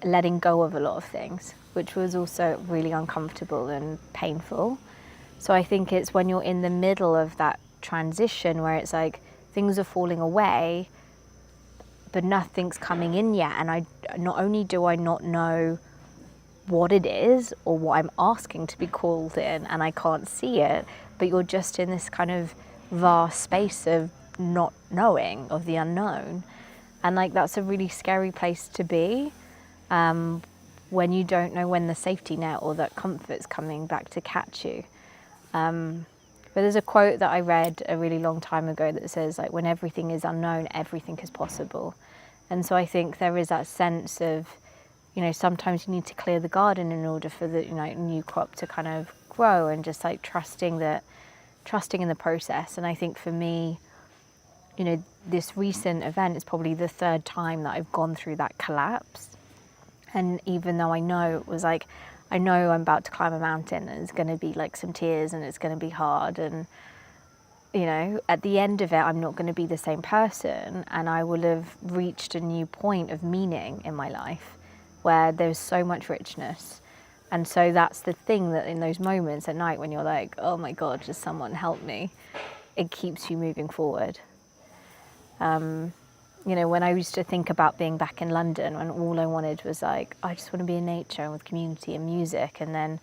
letting go of a lot of things, which was also really uncomfortable and painful. So I think it's when you're in the middle of that transition where it's like things are falling away, but nothing's coming in yet. And not only do I not know what it is or what I'm asking to be called in, and I can't see it, but you're just in this kind of vast space of not knowing, of the unknown. And like that's a really scary place to be, when you don't know when the safety net or that comfort's coming back to catch you. But there's a quote that I read a really long time ago that says, like, when everything is unknown, everything is possible. And so I think there is that sense of, you know, sometimes you need to clear the garden in order for the, you know, new crop to kind of grow, and just like trusting in the process. And I think for me, you know, this recent event is probably the third time that I've gone through that collapse. And even though I know it was like, I know I'm about to climb a mountain and it's going to be like some tears and it's going to be hard, and you know, at the end of it I'm not going to be the same person, and I will have reached a new point of meaning in my life where there's so much richness. And so that's the thing, that in those moments at night when you're like, oh my God, just someone help me, it keeps you moving forward. You know, when I used to think about being back in London, when all I wanted was like, I just want to be in nature and with community and music, and then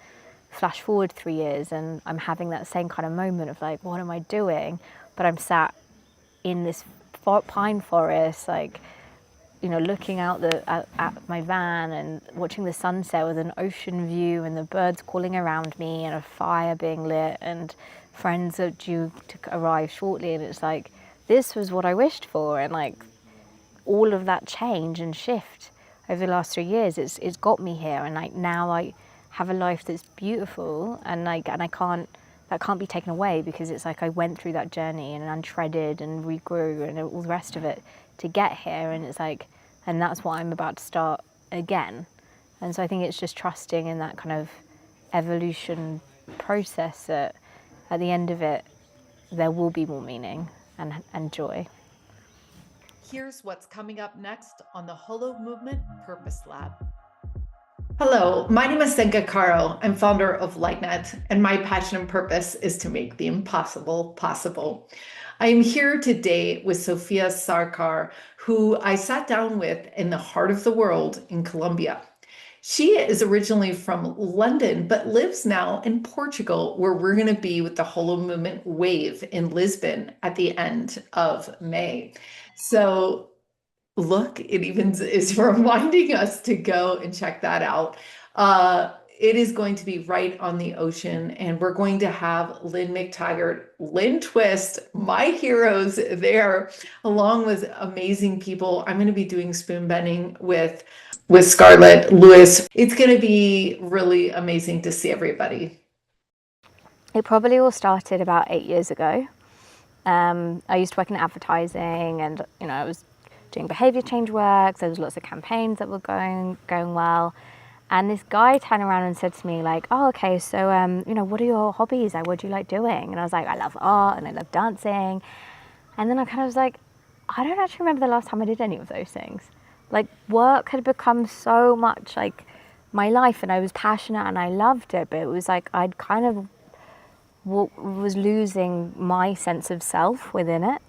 flash forward 3 years and I'm having that same kind of moment of like, what am I doing? But I'm sat in this pine forest, like, you know, looking out at my van and watching the sunset with an ocean view and the birds calling around me and a fire being lit and friends are due to arrive shortly. And it's like, this was what I wished for. And like all of that change and shift over the last 3 years, it's got me here. And like now I have a life that's beautiful, and like, and that can't be taken away, because it's like I went through that journey and untreaded and regrew and all the rest of it to get here. And it's like, and that's what I'm about to start again. And so I think it's just trusting in that kind of evolution process, that at the end of it there will be more meaning and joy. Here's what's coming up next on the Holo Movement Purpose Lab. Hello, my name is Senka Caro. I'm founder of LightNet, and my passion and purpose is to make the impossible possible. I am here today with Sofia Sarkar, who I sat down with in the heart of the world in Colombia. She is originally from London, but lives now in Portugal, where we're going to be with the Holo Movement Wave in Lisbon at the end of May. So look, it even is reminding us to go and check that out. It is going to be right on the ocean, and we're going to have Lynn McTaggart, Lynn Twist, my heroes there, along with amazing people. I'm going to be doing spoon bending with Scarlett Lewis. It's going to be really amazing to see everybody. It probably all started about 8 years ago. I used to work in advertising, and you know, I was doing behavior change work. So there was lots of campaigns that were going well. And this guy turned around and said to me like, oh, okay, so, you know, what are your hobbies? Like, what do you like doing? And I was like, I love art and I love dancing. And then I kind of was like, I don't actually remember the last time I did any of those things. Like, work had become so much like my life, and I was passionate and I loved it, but it was like I'd kind of was losing my sense of self within it.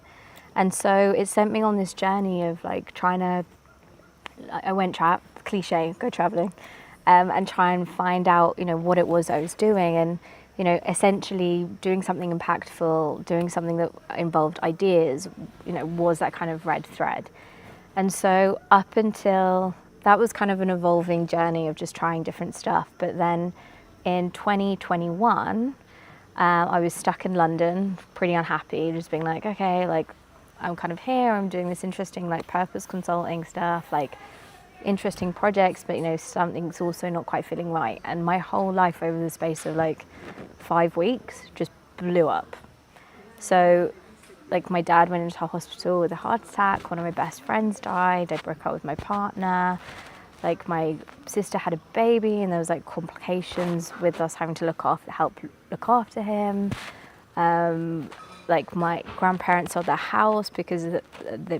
And so it sent me on this journey of like I went cliche, go traveling, and try and find out, you know, what it was I was doing, and, you know, essentially doing something impactful, doing something that involved ideas, you know, was that kind of red thread. And so up until that was kind of an evolving journey of just trying different stuff. But then in 2021, I was stuck in London, pretty unhappy, just being like, okay, like I'm kind of here, I'm doing this interesting like purpose consulting stuff, like interesting projects, but you know, something's also not quite feeling right. And my whole life over the space of like 5 weeks just blew up. So like my dad went into hospital with a heart attack, one of my best friends died, I broke up with my partner, like my sister had a baby and there was like complications with us having to help look after him. Like my grandparents sold their house because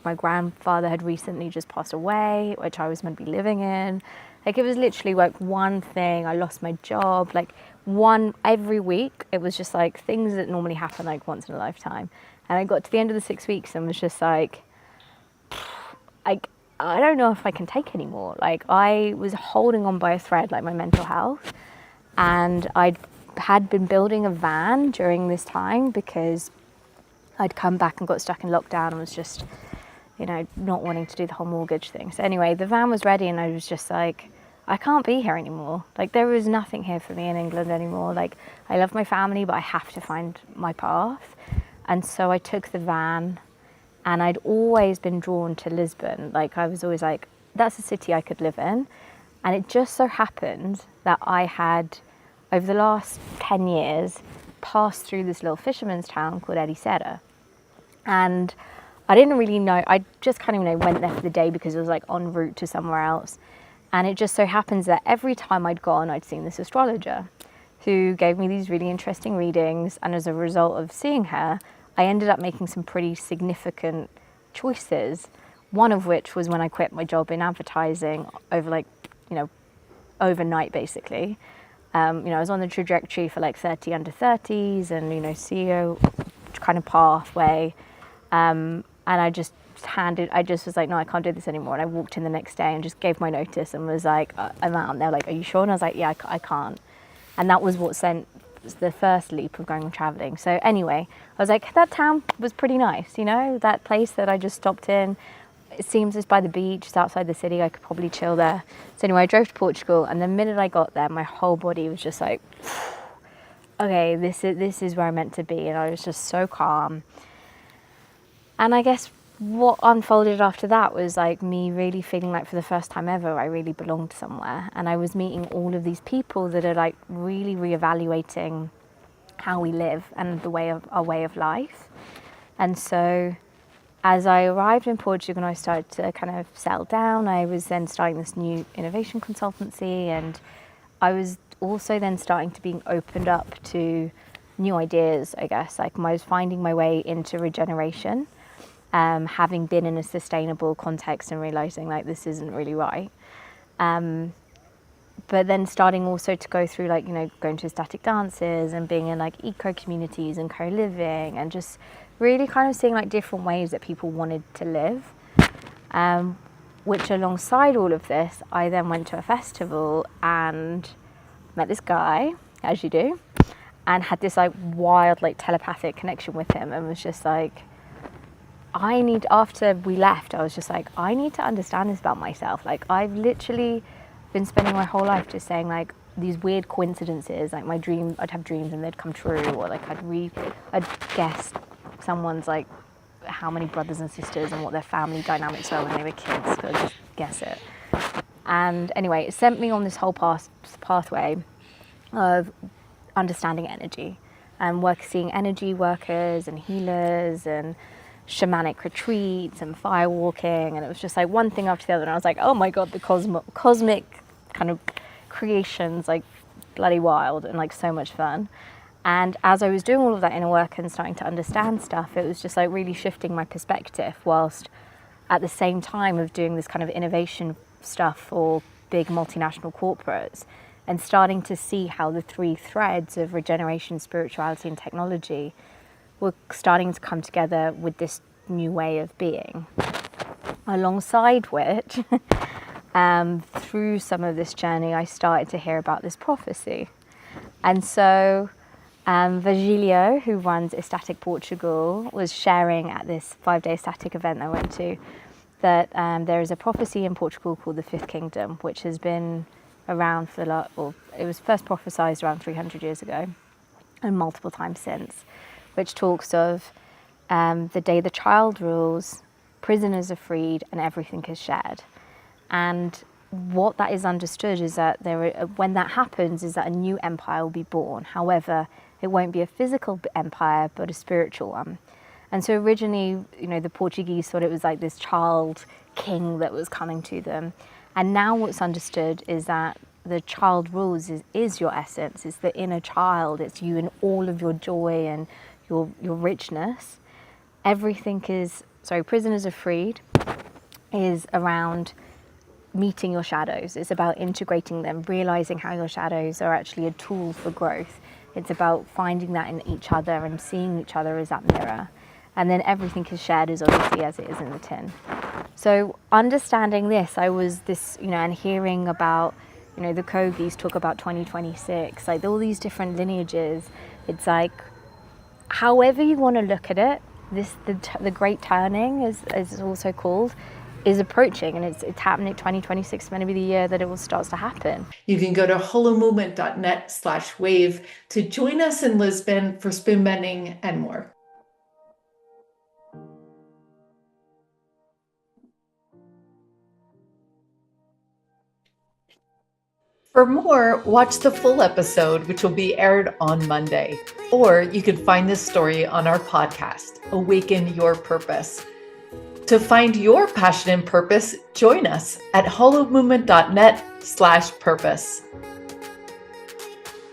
my grandfather had recently just passed away, which I was meant to be living in. Like it was literally like one thing. I lost my job, like every week. It was just like things that normally happen like once in a lifetime. And I got to the end of the 6 weeks and was just like, I don't know if I can take anymore. Like I was holding on by a thread, like my mental health. And I had been building a van during this time because I'd come back and got stuck in lockdown and was just, not wanting to do the whole mortgage thing. So anyway, the van was ready and I was just like, I can't be here anymore. Like there was nothing here for me in England anymore. Like I love my family, but I have to find my path. And so I took the van, and I'd always been drawn to Lisbon. Like I was always like, that's a city I could live in. And it just so happened that I had, over the last 10 years, passed through this little fisherman's town called Ericeira. And I didn't really know, I just kind of went there for the day because it was like en route to somewhere else. And it just so happens that every time I'd gone, I'd seen this astrologer who gave me these really interesting readings. And as a result of seeing her, I ended up making some pretty significant choices. One of which was when I quit my job in advertising overnight basically. I was on the trajectory for like 30 under 30s and, CEO kind of pathway. And I just was like, no, I can't do this anymore. And I walked in the next day and just gave my notice and was like, I'm out. And they're like, are you sure? And I was like, yeah, I can't. And that was what sent the first leap of going on traveling. So anyway, I was like, that town was pretty nice, that place that I just stopped in. It seems it's by the beach, it's outside the city, I could probably chill there. So anyway, I drove to Portugal, and the minute I got there, my whole body was just like, okay, this is where I'm meant to be. And I was just so calm. And I guess what unfolded after that was like me really feeling like for the first time ever, I really belonged somewhere. And I was meeting all of these people that are like really reevaluating how we live and our way of life. And so as I arrived in Portugal and I started to kind of settle down, I was then starting this new innovation consultancy, and I was also then starting to being opened up to new ideas, I guess. Like I was finding my way into regeneration, having been in a sustainable context and realizing like this isn't really right. But then starting also to go through like, going to ecstatic dances and being in like eco communities and co-living and just really kind of seeing like different ways that people wanted to live. Which alongside all of this, I then went to a festival and met this guy, as you do, and had this like wild like telepathic connection with him, and was just like, after we left, I was just like, I need to understand this about myself. Like I've literally been spending my whole life just saying like these weird coincidences, like I'd have dreams and they'd come true, or like I'd guess someone's like how many brothers and sisters and what their family dynamics were when they were kids. So I'd just guess it. And anyway, it sent me on this whole pathway of understanding energy and seeing energy workers and healers and shamanic retreats and firewalking, and it was just like one thing after the other, and I was like, oh my god, the cosmic kind of creations, like bloody wild and like so much fun. And as I was doing all of that inner work and starting to understand stuff, it was just like really shifting my perspective, whilst at the same time of doing this kind of innovation stuff for big multinational corporates, and starting to see how the three threads of regeneration, spirituality and technology were starting to come together with this new way of being. Alongside which, through some of this journey, I started to hear about this prophecy. And so Virgilio, who runs Ecstatic Portugal, was sharing at this 5-day ecstatic event I went to, that there is a prophecy in Portugal called the Fifth Kingdom, which has been around it was first prophesied around 300 years ago and multiple times since, which talks of the day the child rules, prisoners are freed, and everything is shared. And what that is understood is that when that happens, is that a new empire will be born. However, it won't be a physical empire, but a spiritual one. And so originally, the Portuguese thought it was like this child king that was coming to them. And now what's understood is that the child rules is your essence. It's the inner child. It's you in all of your joy and your richness. Everything prisoners are freed is around meeting your shadows. It's about integrating them, realizing how your shadows are actually a tool for growth. It's about finding that in each other and seeing each other as that mirror. And then everything is shared as obviously as it is in the tin. So understanding this, I was this, and hearing about, the Kogis talk about 2026, like all these different lineages. It's like, however you want to look at it, the great turning, as it's also called, is approaching, and it's happening. 2026 is going to be the year that it starts to happen. You can go to holomovement.net/wave to join us in Lisbon for spoon bending and more. For more, watch the full episode, which will be aired on Monday. Or you can find this story on our podcast, Awaken Your Purpose. To find your passion and purpose, join us at holomovement.net/purpose.